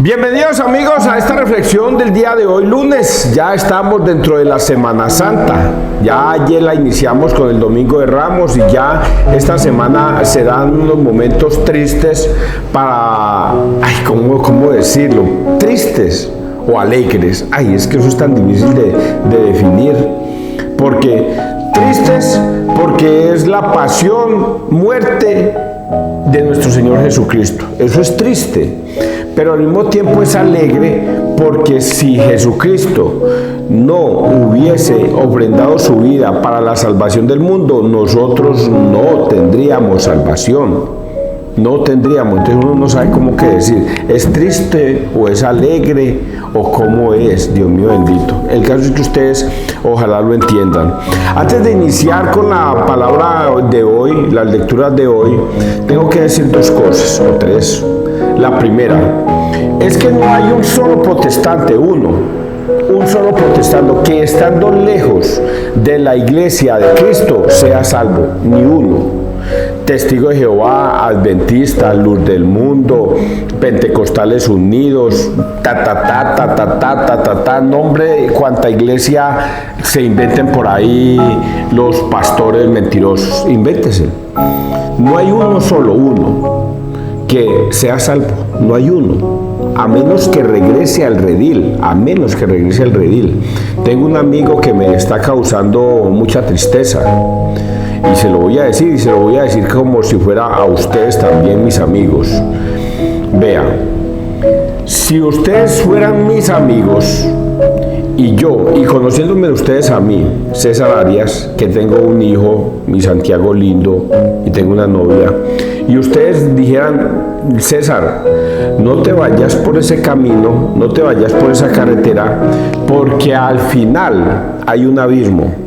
Bienvenidos amigos a esta reflexión del día de hoy, lunes. Ya estamos dentro de la Semana Santa. Ya ayer la iniciamos con el Domingo de Ramos y ya esta semana se dan unos momentos tristes para, ¿cómo decirlo? Tristes o alegres. Es que eso es tan difícil de definir. Porque tristes, porque es la pasión, muerte de nuestro Señor Jesucristo. Eso es triste. Pero al mismo tiempo es alegre porque si Jesucristo no hubiese ofrendado su vida para la salvación del mundo, nosotros no tendríamos salvación. No tendríamos. Entonces uno no sabe cómo qué decir. ¿Es triste o es alegre o cómo es? Dios mío bendito. El caso es que ustedes ojalá lo entiendan. Antes de iniciar con la palabra de hoy, las lecturas de hoy, tengo que decir dos cosas o tres. La primera es que no hay un solo protestante, un solo protestante que estando lejos de la iglesia de Cristo sea salvo, ni uno. Testigo de Jehová, Adventistas, Luz del Mundo, Pentecostales Unidos, nombre, cuanta iglesia se inventen por ahí los pastores mentirosos, invéntese. No hay uno que sea salvo, no hay uno, a menos que regrese al redil, Tengo un amigo que me está causando mucha tristeza. Y se lo voy a decir como si fuera a ustedes también, mis amigos. Vean, si ustedes fueran mis amigos y conociéndome de ustedes a mí, César Arias, que tengo un hijo, mi Santiago lindo, y tengo una novia, y ustedes dijeran, César, no te vayas por ese camino, no te vayas por esa carretera, porque al final hay un abismo.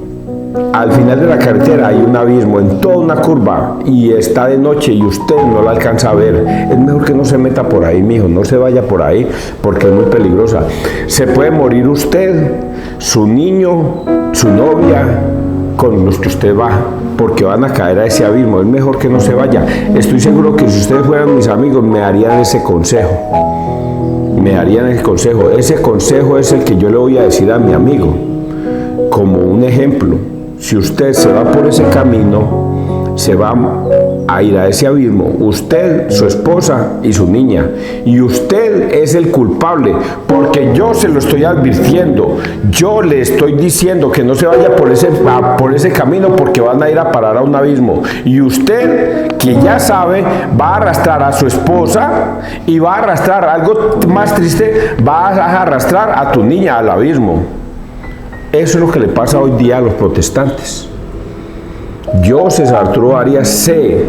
Al final de la carretera hay un abismo en toda una curva y está de noche y usted no la alcanza a ver. Es mejor que no se meta por ahí, mijo, no se vaya por ahí porque es muy peligrosa. Se puede morir usted, su niño, su novia, con los que usted va, porque van a caer a ese abismo. Es mejor que no se vaya. Estoy seguro que si ustedes fueran mis amigos me harían ese consejo. Ese consejo es el que yo le voy a decir a mi amigo. Como un ejemplo, si usted se va por ese camino, se va a ir a ese abismo, usted, su esposa y su niña, y usted es el culpable, porque yo se lo estoy advirtiendo, yo le estoy diciendo que no se vaya por ese camino porque van a ir a parar a un abismo, y usted, que ya sabe, va a arrastrar a su esposa y va a arrastrar, algo más triste, va a arrastrar a tu niña al abismo. Eso es lo que le pasa hoy día a los protestantes. Yo, César Arturo Arias, sé,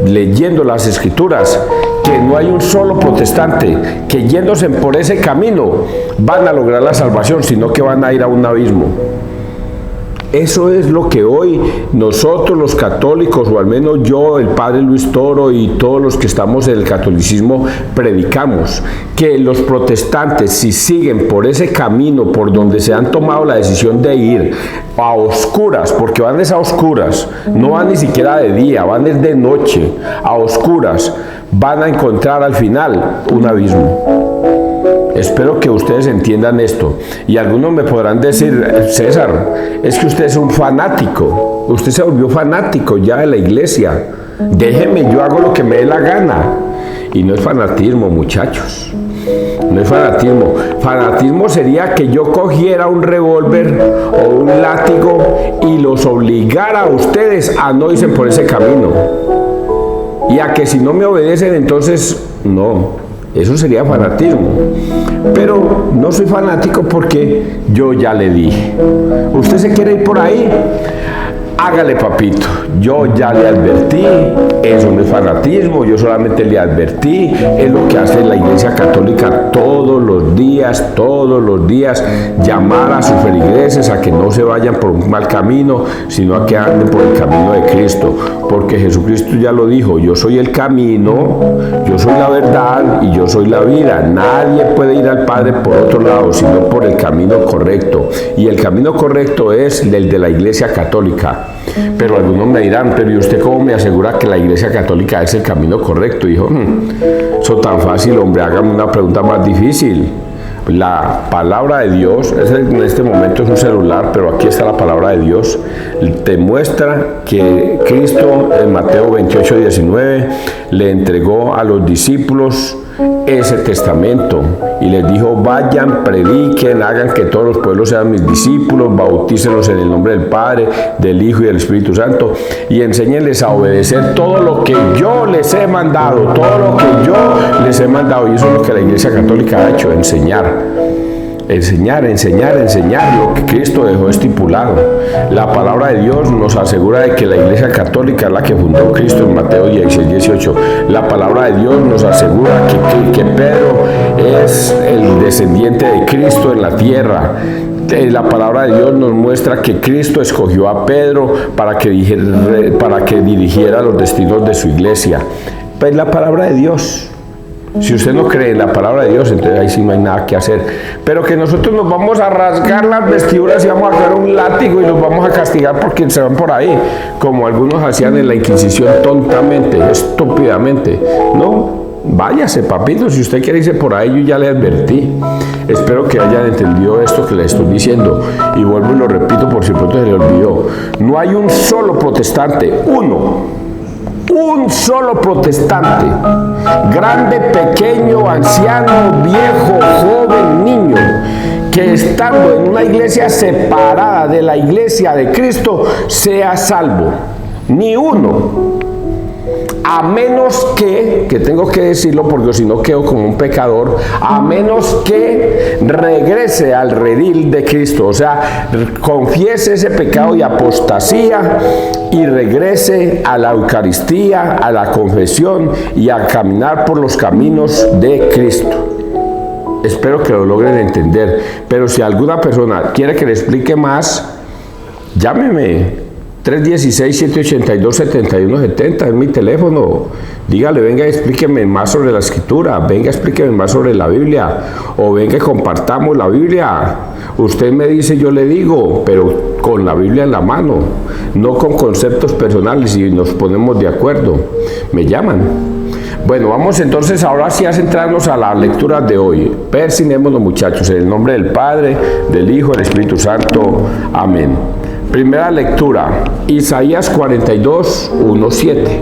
leyendo las escrituras, que no hay un solo protestante que yéndose por ese camino van a lograr la salvación, sino que van a ir a un abismo. Eso es lo que hoy nosotros los católicos, o al menos yo, el padre Luis Toro y todos los que estamos en el catolicismo predicamos, que los protestantes, si siguen por ese camino por donde se han tomado la decisión de ir a oscuras, porque van a oscuras, no van ni siquiera de día, van de noche, a oscuras, van a encontrar al final un abismo. Espero que ustedes entiendan esto. Y algunos me podrán decir, César, es que usted es un fanático. Usted se volvió fanático ya de la iglesia. Déjeme, yo hago lo que me dé la gana. Y no es fanatismo, muchachos. No es fanatismo. Fanatismo sería que yo cogiera un revólver o un látigo y los obligara a ustedes a no irse por ese camino. Y a que si no me obedecen, entonces no. Eso sería fanatismo. Pero no soy fanático porque yo ya le dije. ¿Usted se quiere ir por ahí? Hágale, papito. Yo ya le advertí. Eso no es fanatismo. Yo solamente le advertí. Es lo que hace la Iglesia Católica todos los días. Llamar a sus feligreses a que no se vayan por un mal camino, sino a que anden por el camino de Cristo. Porque Jesucristo ya lo dijo. Yo soy el camino, yo soy la verdad y yo soy la vida. Nadie puede ir al Padre por otro lado, sino por el camino correcto. Y el camino correcto es el de la Iglesia Católica. Pero algunos me dirán, pero ¿y usted cómo me asegura que la Iglesia Católica es el camino correcto? Dijo, eso tan fácil, hombre, hágame una pregunta más difícil. La palabra de Dios, en este momento es un celular, pero aquí está la palabra de Dios, te muestra que Cristo en Mateo 28:19 le entregó a los discípulos ese testamento y les dijo: vayan, prediquen, hagan que todos los pueblos sean mis discípulos, bautícenlos en el nombre del Padre, del Hijo y del Espíritu Santo, y enséñenles a obedecer todo lo que yo les he mandado, todo lo que yo les he mandado. Y eso es lo que la Iglesia Católica ha hecho: enseñar, lo que Cristo dejó estipulado. La palabra de Dios nos asegura de que la Iglesia Católica es la que fundó Cristo en Mateo 16:18. La palabra de Dios nos asegura que Pedro es el descendiente de Cristo en la tierra. La palabra de Dios nos muestra que Cristo escogió a Pedro para que dirigiera los destinos de su iglesia. Pues la palabra de Dios. Si usted no cree en la palabra de Dios, entonces ahí sí no hay nada que hacer. Pero que nosotros nos vamos a rasgar las vestiduras y vamos a coger un látigo y nos vamos a castigar porque se van por ahí, como algunos hacían en la Inquisición tontamente, estúpidamente. No, váyase, papito, si usted quiere irse por ahí, yo ya le advertí. Espero que hayan entendido esto que le estoy diciendo. Y vuelvo y lo repito por si pronto se le olvidó. No hay un solo protestante, un solo protestante, grande, pequeño, anciano, viejo, joven, niño, que estando en una iglesia separada de la iglesia de Cristo sea salvo. Ni uno. A menos que tengo que decirlo porque si no quedo como un pecador, a menos que regrese al redil de Cristo, o sea, confiese ese pecado y apostasía y regrese a la Eucaristía, a la confesión y a caminar por los caminos de Cristo. Espero que lo logren entender, pero si alguna persona quiere que le explique más, llámeme. 316-782-7170 es mi teléfono. Dígale, venga, explíqueme más sobre la Escritura, venga, explíqueme más sobre la Biblia, o venga, compartamos la Biblia. Usted me dice, yo le digo, pero con la Biblia en la mano, no con conceptos personales, y nos ponemos de acuerdo. Me llaman. Bueno, vamos entonces ahora sí a centrarnos a la lectura de hoy. Persinémonos, muchachos, en el nombre del Padre, del Hijo, del Espíritu Santo. Amén. Primera lectura, Isaías 42, 1, 7.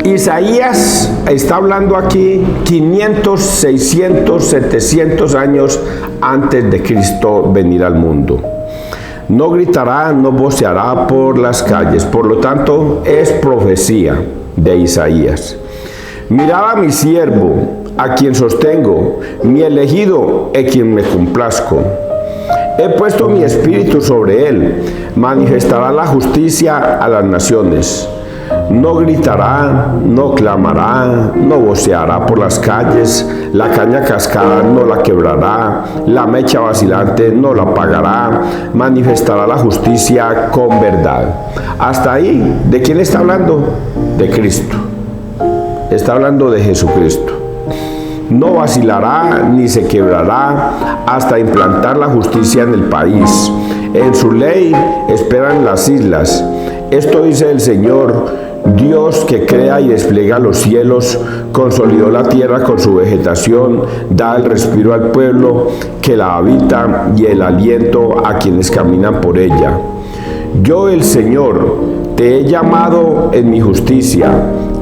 Isaías está hablando aquí 500, 600, 700 años antes de Cristo venir al mundo. No gritará, no voceará por las calles. Por lo tanto, es profecía de Isaías. Mirad a mi siervo, a quien sostengo, mi elegido, en quien me complazco. He puesto mi espíritu sobre él, manifestará la justicia a las naciones. No gritará, no clamará, no voceará por las calles, la caña cascada no la quebrará, la mecha vacilante no la apagará, manifestará la justicia con verdad. Hasta ahí, ¿de quién está hablando? De Cristo. Está hablando de Jesucristo. No vacilará ni se quebrará hasta implantar la justicia en el país. En su ley esperan las islas. Esto dice el Señor, Dios que crea y despliega los cielos, consolidó la tierra con su vegetación, da el respiro al pueblo que la habita y el aliento a quienes caminan por ella. Yo, el Señor, te he llamado en mi justicia,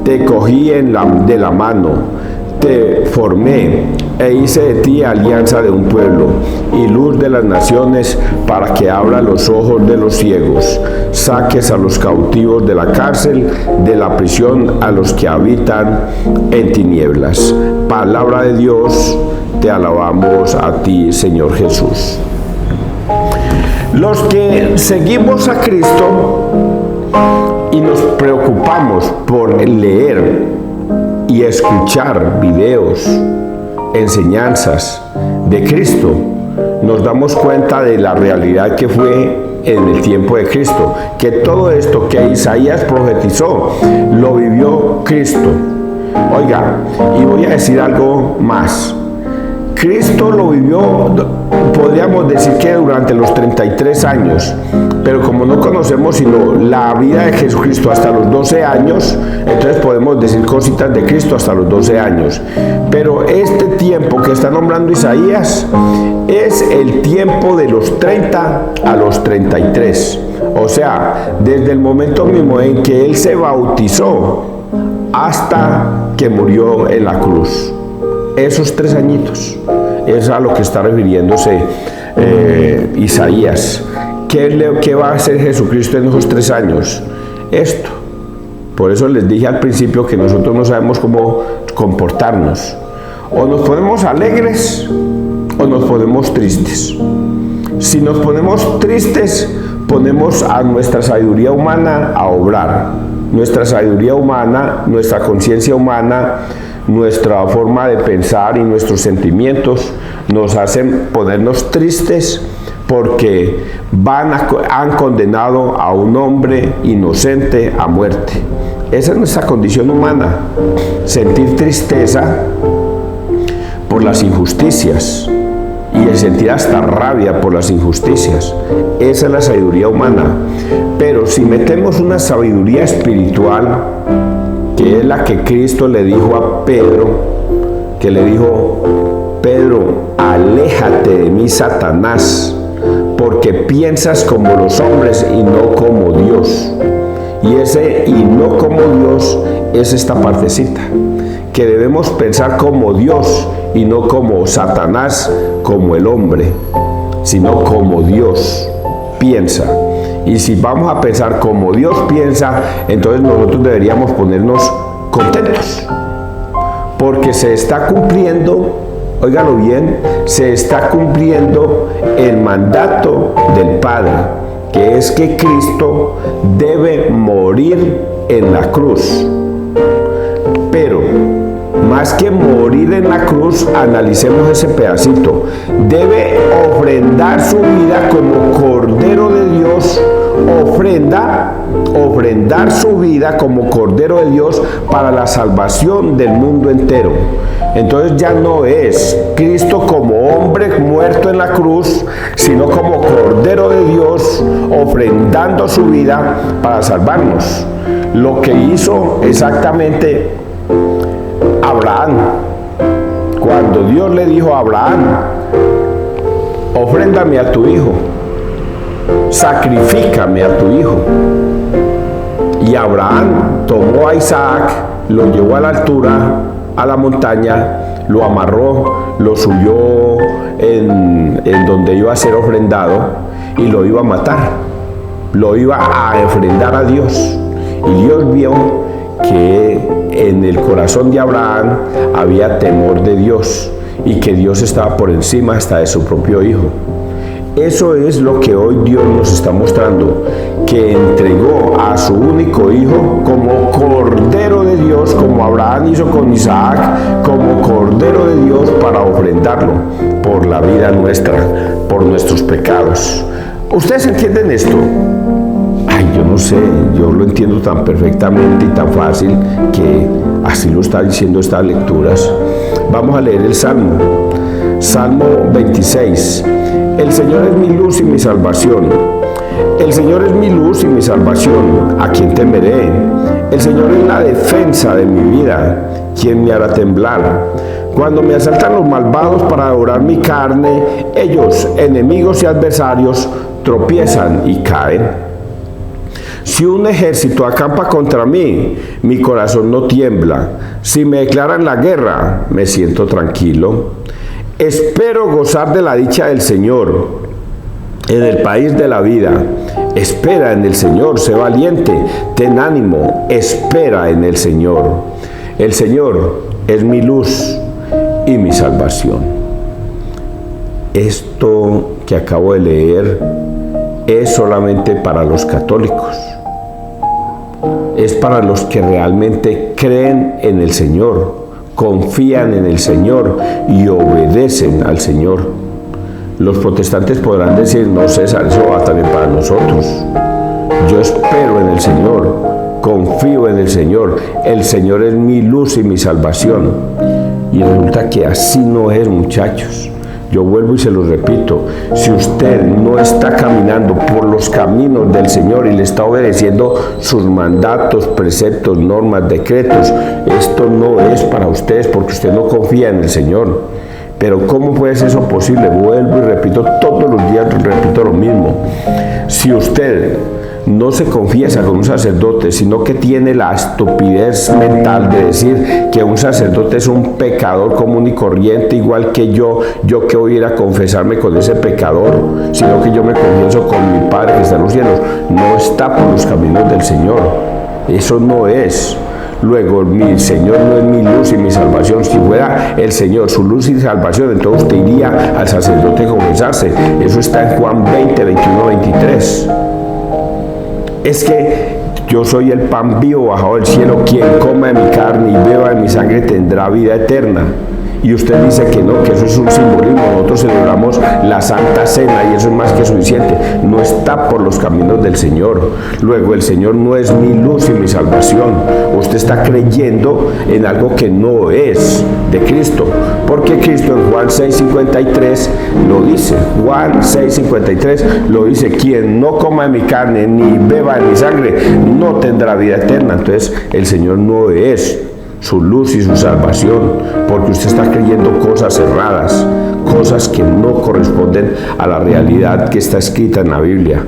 te cogí de la mano. Te formé e hice de ti alianza de un pueblo y luz de las naciones, para que abra los ojos de los ciegos, saques a los cautivos de la cárcel, de la prisión a los que habitan en tinieblas. Palabra de Dios, te alabamos a ti, Señor Jesús. Los que seguimos a Cristo y nos preocupamos por leer y escuchar videos, enseñanzas de Cristo, nos damos cuenta de la realidad que fue en el tiempo de Cristo, que todo esto que Isaías profetizó lo vivió Cristo. Oiga, y voy a decir algo más. Cristo lo vivió, podríamos decir que durante los 33 años, pero como no conocemos sino la vida de Jesucristo hasta los 12 años, entonces podemos decir cositas de Cristo hasta los 12 años. Pero este tiempo que está nombrando Isaías es el tiempo de los 30 a los 33. O sea, desde el momento mismo en que él se bautizó hasta que murió en la cruz. Esos 3 añitos es a lo que está refiriéndose Isaías. ¿Qué va a hacer Jesucristo en esos 3 años? Esto. Por eso les dije al principio que nosotros no sabemos cómo comportarnos. O nos ponemos alegres o nos ponemos tristes. Si nos ponemos tristes, ponemos a nuestra sabiduría humana a obrar. Nuestra sabiduría humana, nuestra conciencia humana, nuestra forma de pensar y nuestros sentimientos nos hacen ponernos tristes porque han condenado a un hombre inocente a muerte. Esa es nuestra condición humana, sentir tristeza por las injusticias y el sentir hasta rabia por las injusticias. Esa es la sabiduría humana. Pero si metemos una sabiduría espiritual, que es la que Cristo le dijo a Pedro, que le dijo: Pedro, aléjate de mí, Satanás, porque piensas como los hombres y no como Dios. Y ese "y no como Dios" es esta partecita, que debemos pensar como Dios y no como Satanás, como el hombre, sino como Dios piensa. Y si vamos a pensar como Dios piensa, entonces nosotros deberíamos ponernos contentos, porque se está cumpliendo, óigalo bien, se está cumpliendo el mandato del Padre, que es que Cristo debe morir en la cruz. Pero más que morir en la cruz, analicemos ese pedacito. Debe ofrendar su vida como Cordero de Dios, ofrendar su vida como Cordero de Dios para la salvación del mundo entero. Entonces ya no es Cristo como hombre muerto en la cruz, sino como Cordero de Dios ofrendando su vida para salvarnos. Lo que hizo exactamente Abraham, cuando Dios le dijo a Abraham: ofréndame a tu hijo, sacrifícame a tu hijo. Y Abraham tomó a Isaac, lo llevó a la altura, a la montaña, lo amarró, lo subió en donde iba a ser ofrendado y lo iba a matar, lo iba a ofrendar a Dios. Y Dios vio que en el corazón de Abraham había temor de Dios y que Dios estaba por encima hasta de su propio hijo. Eso es lo que hoy Dios nos está mostrando, que entregó a su único hijo como Cordero de Dios, como Abraham hizo con Isaac, como Cordero de Dios, para ofrendarlo por la vida nuestra, por nuestros pecados. ¿Ustedes entienden esto? Ay, yo no sé, yo lo entiendo tan perfectamente y tan fácil que así lo está diciendo estas lecturas. Vamos a leer el Salmo. Salmo 26. El Señor es mi luz y mi salvación. El Señor es mi luz y mi salvación. ¿A quién temeré? El Señor es la defensa de mi vida. ¿Quién me hará temblar? Cuando me asaltan los malvados para devorar mi carne, ellos, enemigos y adversarios, tropiezan y caen. Si un ejército acampa contra mí, mi corazón no tiembla. Si me declaran la guerra, me siento tranquilo. Espero gozar de la dicha del Señor en el país de la vida. Espera en el Señor, sé valiente, ten ánimo, espera en el Señor. El Señor es mi luz y mi salvación. Esto que acabo de leer es solamente para los católicos. Es para los que realmente creen en el Señor, confían en el Señor y obedecen al Señor. Los protestantes podrán decir: no, César, eso va también para nosotros. Yo espero en el Señor, confío en el Señor. El Señor es mi luz y mi salvación. Y resulta que así no es, muchachos. Yo vuelvo y se lo repito, si usted no está caminando por los caminos del Señor y le está obedeciendo sus mandatos, preceptos, normas, decretos, esto no es para ustedes porque usted no confía en el Señor. Pero ¿cómo puede ser eso posible? Vuelvo y repito, todos los días repito lo mismo. Si usted no se confiesa con un sacerdote, sino que tiene la estupidez mental de decir que un sacerdote es un pecador común y corriente, igual que yo que voy a ir a confesarme con ese pecador, sino que yo me confieso con mi Padre que está en los cielos, no está por los caminos del Señor. Eso no es. Luego, mi Señor no es mi luz y mi salvación. Si fuera el Señor su luz y salvación, entonces usted iría al sacerdote a confesarse. Eso está en Juan 20, 21, 23. Es que yo soy el pan vivo bajado del cielo, quien coma de mi carne y beba de mi sangre tendrá vida eterna. Y usted dice que no, que eso es un simbolismo. Nosotros celebramos la Santa Cena y eso es más que suficiente. No está por los caminos del Señor. Luego, el Señor no es mi luz y mi salvación. Usted está creyendo en algo que no es de Cristo. Porque Cristo en Juan 6:53 lo dice. Juan 6:53 lo dice. Quien no coma de mi carne ni beba de mi sangre no tendrá vida eterna. Entonces, el Señor no es su luz y su salvación, porque usted está creyendo cosas erradas, cosas que no corresponden a la realidad que está escrita en la Biblia.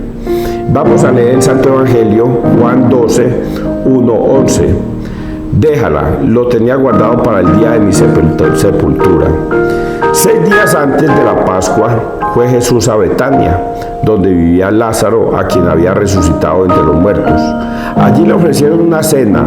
Vamos a leer el Santo Evangelio, Juan 12, 1, 11. Déjala, lo tenía guardado para el día de mi sepultura. 6 días antes de la Pascua fue Jesús a Betania, donde vivía Lázaro, a quien había resucitado entre los muertos. Allí le ofrecieron una cena.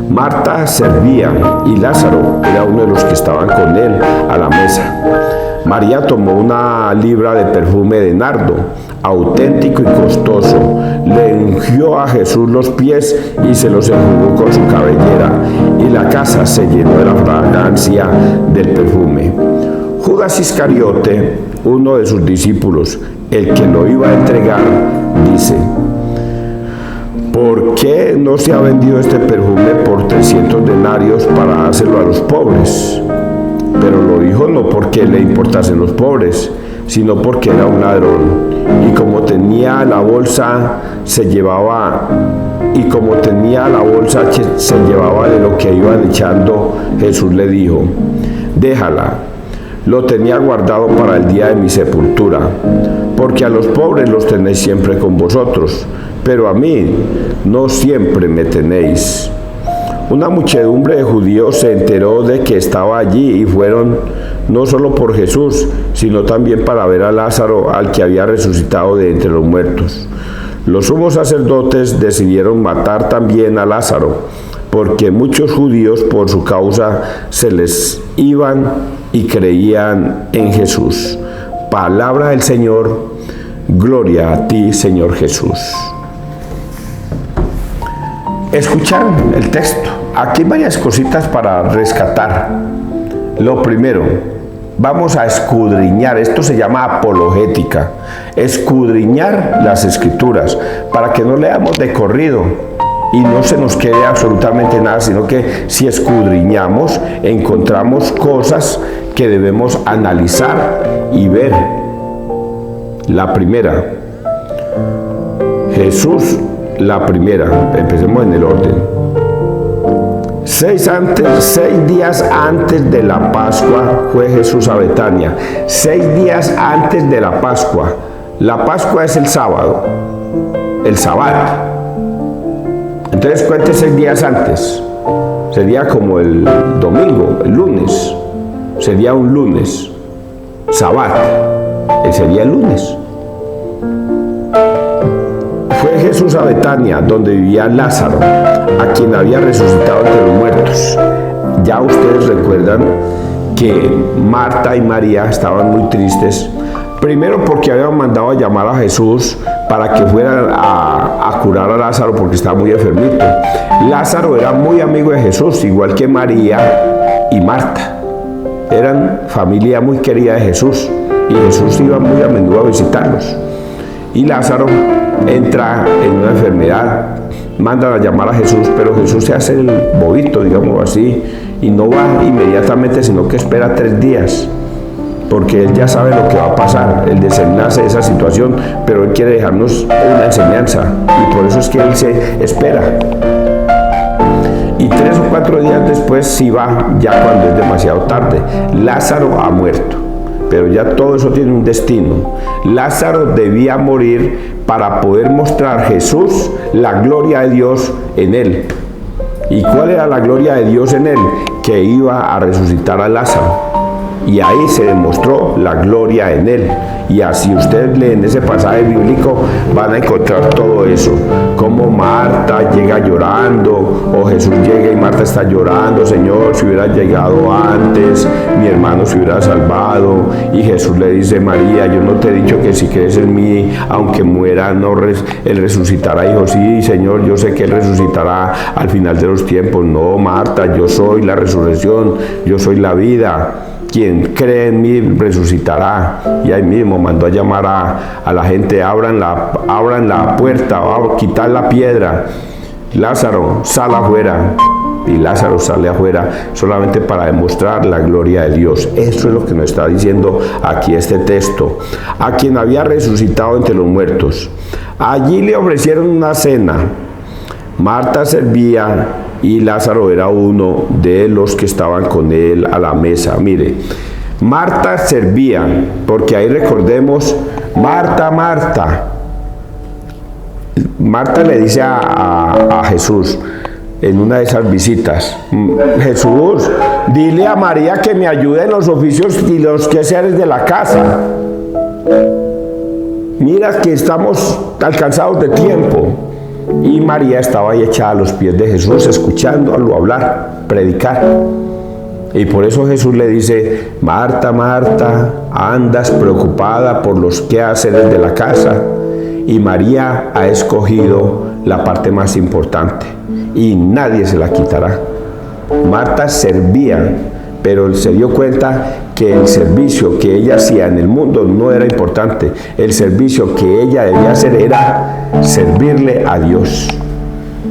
Marta servía y Lázaro era uno de los que estaban con él a la mesa. María tomó una libra de perfume de nardo, auténtico y costoso, le ungió a Jesús los pies y se los enjugó con su cabellera, y la casa se llenó de la fragancia del perfume. Judas Iscariote, uno de sus discípulos, el que lo iba a entregar, dice: ¿por qué no se ha vendido este perfume por 300 denarios para dárselo a los pobres? Pero lo dijo no porque le importasen los pobres, sino porque era un ladrón. Y como tenía la bolsa, se llevaba de lo que iban echando. Jesús le dijo: déjala, lo tenía guardado para el día de mi sepultura, porque a los pobres los tenéis siempre con vosotros, pero a mí no siempre me tenéis. Una muchedumbre de judíos se enteró de que estaba allí y fueron no solo por Jesús, sino también para ver a Lázaro, al que había resucitado de entre los muertos. Los sumos sacerdotes decidieron matar también a Lázaro, porque muchos judíos por su causa se les iban y creían en Jesús. Palabra del Señor, gloria a ti, Señor Jesús. Escucharon el texto. Aquí hay varias cositas para rescatar. Lo primero, vamos a escudriñar, esto se llama apologética, escudriñar las Escrituras, para que no leamos de corrido y no se nos quede absolutamente nada, sino que si escudriñamos, encontramos cosas que debemos analizar y ver. La primera, Jesús, la primera, empecemos en el orden. 6 días antes de la Pascua fue Jesús a Betania. 6 días antes de la Pascua. La Pascua es el sábado, el Sabbat. Entonces cuente 6 días antes. Sería como el domingo, el lunes. Sería un lunes. Sabbat. Sería el lunes. Fue Jesús a Betania, donde vivía Lázaro, a quien había resucitado entre los muertos. Ya ustedes recuerdan que Marta y María estaban muy tristes, primero porque habían mandado a llamar a Jesús para que fuera a curar a Lázaro porque estaba muy enfermito. Lázaro era muy amigo de Jesús, igual que María y Marta. Eran familia muy querida de Jesús y Jesús iba muy a menudo a visitarlos. Y Lázaro entra en una enfermedad, mandan a llamar a Jesús, pero Jesús se hace el bobito, digamos así, y no va inmediatamente, sino que espera 3 días, porque él ya sabe lo que va a pasar, el desenlace de esa situación, pero él quiere dejarnos una enseñanza, y por eso es que él se espera. Y 3 o 4 días después sí va, ya cuando es demasiado tarde. Lázaro ha muerto, pero ya todo eso tiene un destino. Lázaro debía morir para poder mostrar Jesús la gloria de Dios en él. ¿Y cuál era la gloria de Dios en él? Que iba a resucitar a Lázaro. Y ahí se demostró la gloria en él. Y así ustedes leen ese pasaje bíblico, van a encontrar todo eso. Como Marta llega llorando, o Jesús llega y Marta está llorando: Señor, si hubiera llegado antes, mi hermano se hubiera salvado. Y Jesús le dice: María, yo no te he dicho que si crees en mí, aunque muera, él resucitará. Dijo: sí, Señor, yo sé que él resucitará al final de los tiempos. No, Marta, yo soy la resurrección, yo soy la vida. Quien cree en mí resucitará. Y ahí mismo mandó a llamar a la gente: abran la puerta, o quitar la piedra. Lázaro, sal afuera. Y Lázaro sale afuera solamente para demostrar la gloria de Dios. Eso es lo que nos está diciendo aquí este texto. A quien había resucitado entre los muertos. Allí le ofrecieron una cena. Marta servía y Lázaro era uno de los que estaban con él a la mesa. Mire, Marta servía, porque ahí recordemos: Marta, Marta. Marta le dice a Jesús en una de esas visitas: Jesús, dile a María que me ayude en los oficios y los quehaceres de la casa. Mira que estamos alcanzados de tiempo. Y María estaba ahí echada a los pies de Jesús, escuchándolo hablar, predicar. Y por eso Jesús le dice: Marta, Marta, andas preocupada por los quehaceres de la casa, y María ha escogido la parte más importante, y nadie se la quitará. Marta servía, pero se dio cuenta que el servicio que ella hacía en el mundo no era importante. El servicio que ella debía hacer era servirle a Dios.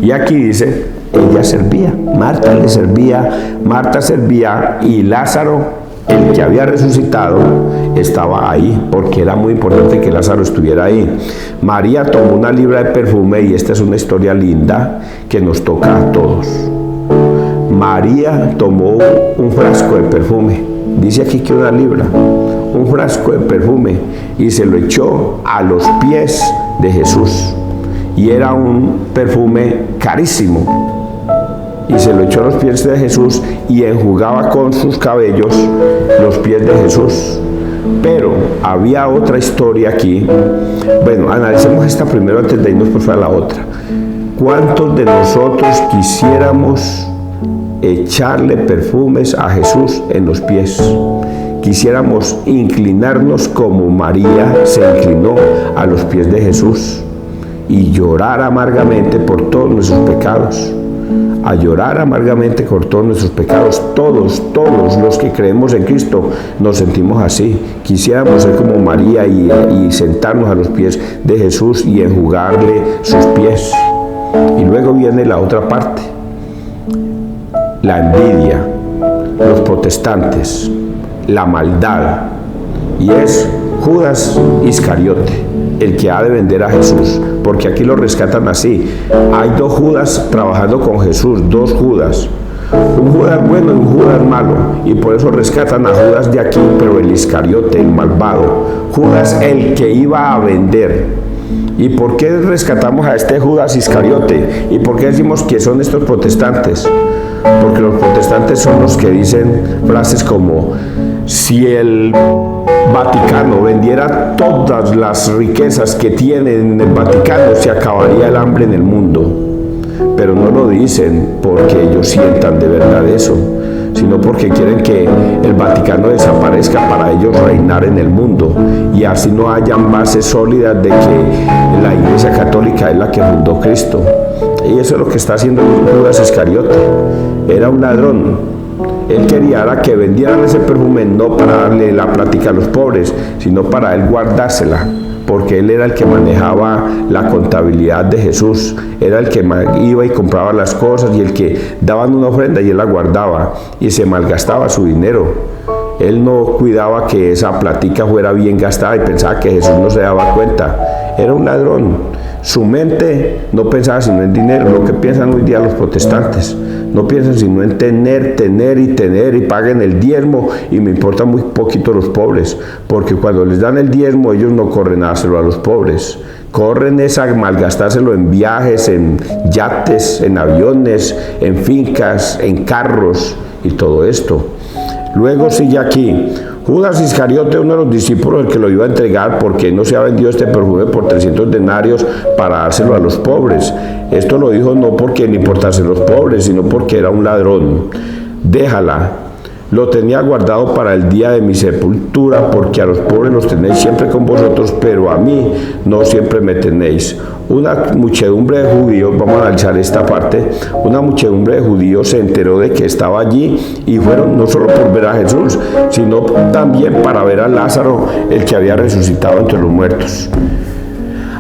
Y aquí dice: ella servía, Marta servía, y Lázaro, el que había resucitado, estaba ahí, porque era muy importante que Lázaro estuviera ahí. María tomó una libra de perfume, y esta es una historia linda que nos toca a todos. María tomó un frasco de perfume, dice aquí que una libra, un frasco de perfume, y se lo echó a los pies de Jesús. Y era un perfume carísimo, y se lo echó a los pies de Jesús y enjugaba con sus cabellos los pies de Jesús. Pero había otra historia aquí. Bueno, analicemos esta primero antes de irnos por favor a la otra. ¿Cuántos de nosotros quisiéramos echarle perfumes a Jesús en los pies? Quisiéramos inclinarnos como María se inclinó a los pies de Jesús y llorar amargamente por todos nuestros pecados. A llorar amargamente por todos nuestros pecados. Todos los que creemos en Cristo nos sentimos así. Quisiéramos ser como María y sentarnos a los pies de Jesús y enjugarle sus pies. Y luego viene la otra parte: la envidia, los protestantes, la maldad. Y es Judas Iscariote el que ha de vender a Jesús, porque aquí lo rescatan así. Hay 2 Judas trabajando con Jesús, 2 Judas, un Judas bueno y un Judas malo, y por eso rescatan a Judas de aquí, pero el Iscariote, el malvado, Judas el que iba a vender. ¿Y por qué rescatamos a este Judas Iscariote? ¿Y por qué decimos que son estos protestantes? Porque los protestantes son los que dicen frases como: si el Vaticano vendiera todas las riquezas que tiene en el Vaticano, se acabaría el hambre en el mundo. Pero no lo dicen porque ellos sientan de verdad eso, sino porque quieren que el Vaticano desaparezca para ellos reinar en el mundo, y así no hayan bases sólidas de que la Iglesia Católica es la que fundó Cristo. Y eso es lo que está haciendo Judas Iscariote. Era un ladrón. Él quería que vendieran ese perfume no para darle la plática a los pobres, sino para él guardársela, porque él era el que manejaba la contabilidad de Jesús, era el que iba y compraba las cosas y el que daban una ofrenda y él la guardaba y se malgastaba su dinero. Él no cuidaba que esa platica fuera bien gastada y pensaba que Jesús no se daba cuenta. Era un ladrón. Su mente no pensaba sino en dinero, lo que piensan hoy día los protestantes. No piensan sino en tener y paguen el diezmo y me importa muy poquito los pobres, porque cuando les dan el diezmo ellos no corren a dárselo a los pobres. Corren es a malgastárselo en viajes, en yates, en aviones, en fincas, en carros y todo esto. Luego sigue aquí, Judas Iscariote, uno de los discípulos, el que lo iba a entregar, porque no se ha vendido este perfume por 300 denarios para dárselo a los pobres. Esto lo dijo no porque le importasen los pobres, sino porque era un ladrón. Déjala, lo tenía guardado para el día de mi sepultura, porque a los pobres los tenéis siempre con vosotros, pero a mí no siempre me tenéis. Una muchedumbre de judíos, vamos a analizar esta parte, una muchedumbre de judíos se enteró de que estaba allí y fueron no solo por ver a Jesús, sino también para ver a Lázaro, el que había resucitado entre los muertos.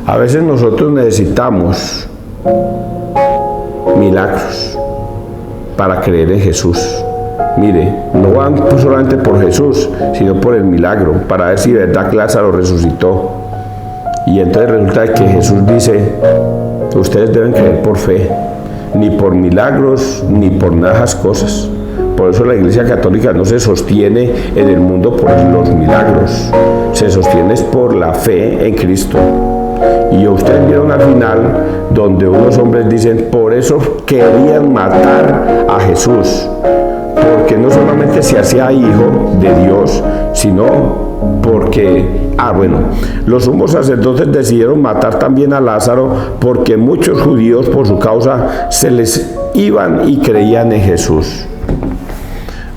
A veces nosotros necesitamos milagros para creer en Jesús. Mire, no van solamente por Jesús, sino por el milagro, para ver si de verdad Lázaro resucitó. Y entonces resulta que Jesús dice, ustedes deben creer por fe, ni por milagros, ni por nada de esas cosas. Por eso la Iglesia Católica no se sostiene en el mundo por los milagros, se sostiene por la fe en Cristo. Y ustedes vieron al final donde unos hombres dicen, por eso querían matar a Jesús, porque no solamente se hacía hijo de Dios, sino porque, los sumos sacerdotes decidieron matar también a Lázaro, porque muchos judíos por su causa se les iban y creían en Jesús.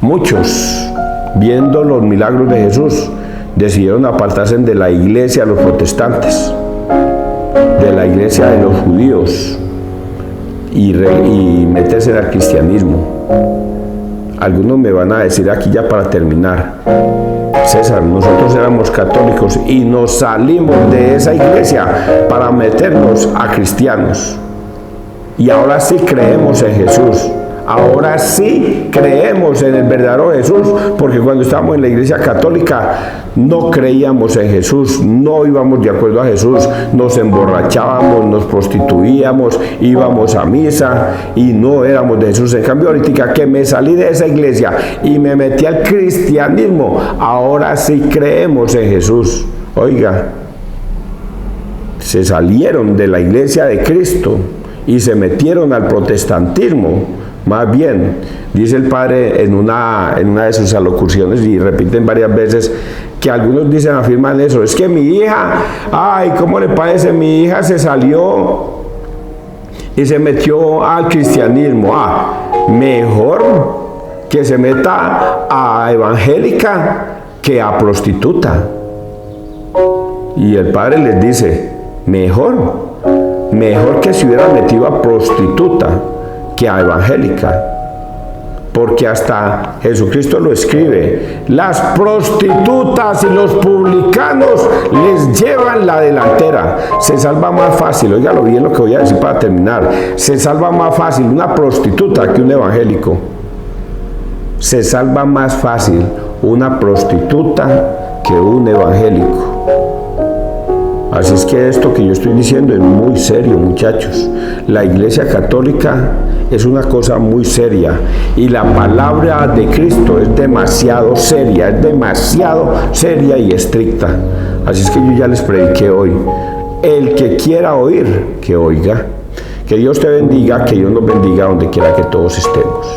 Muchos, viendo los milagros de Jesús, decidieron apartarse de la iglesia, los protestantes, de la iglesia de los judíos y meterse al cristianismo. Algunos me van a decir aquí ya para terminar, César, nosotros éramos católicos y nos salimos de esa iglesia para meternos a cristianos. Y ahora sí creemos en Jesús. Ahora sí creemos en el verdadero Jesús, porque cuando estábamos en la iglesia católica no creíamos en Jesús, no íbamos de acuerdo a Jesús, nos emborrachábamos, nos prostituíamos, íbamos a misa y no éramos de Jesús. En cambio ahorita que me salí de esa iglesia y me metí al cristianismo, ahora sí creemos en Jesús. Oiga, se salieron de la iglesia de Cristo y se metieron al protestantismo. Más bien, dice el padre en una de sus alocuciones, y repiten varias veces, que algunos afirman eso, es que mi hija, ¿cómo le parece? Mi hija se salió y se metió al cristianismo. Mejor que se meta a evangélica que a prostituta. Y el padre les dice, mejor que se hubiera metido a prostituta que a evangélica, porque hasta Jesucristo lo escribe, las prostitutas y los publicanos les llevan la delantera. Se salva más fácil, óigalo bien lo que voy a decir para terminar, se salva más fácil una prostituta que un evangélico. Se salva más fácil una prostituta que un evangélico. Así es que esto que yo estoy diciendo es muy serio, muchachos. La Iglesia Católica es una cosa muy seria y la palabra de Cristo es demasiado seria y estricta. Así es que yo ya les prediqué hoy. El que quiera oír, que oiga. Que Dios te bendiga, que Dios nos bendiga donde quiera que todos estemos.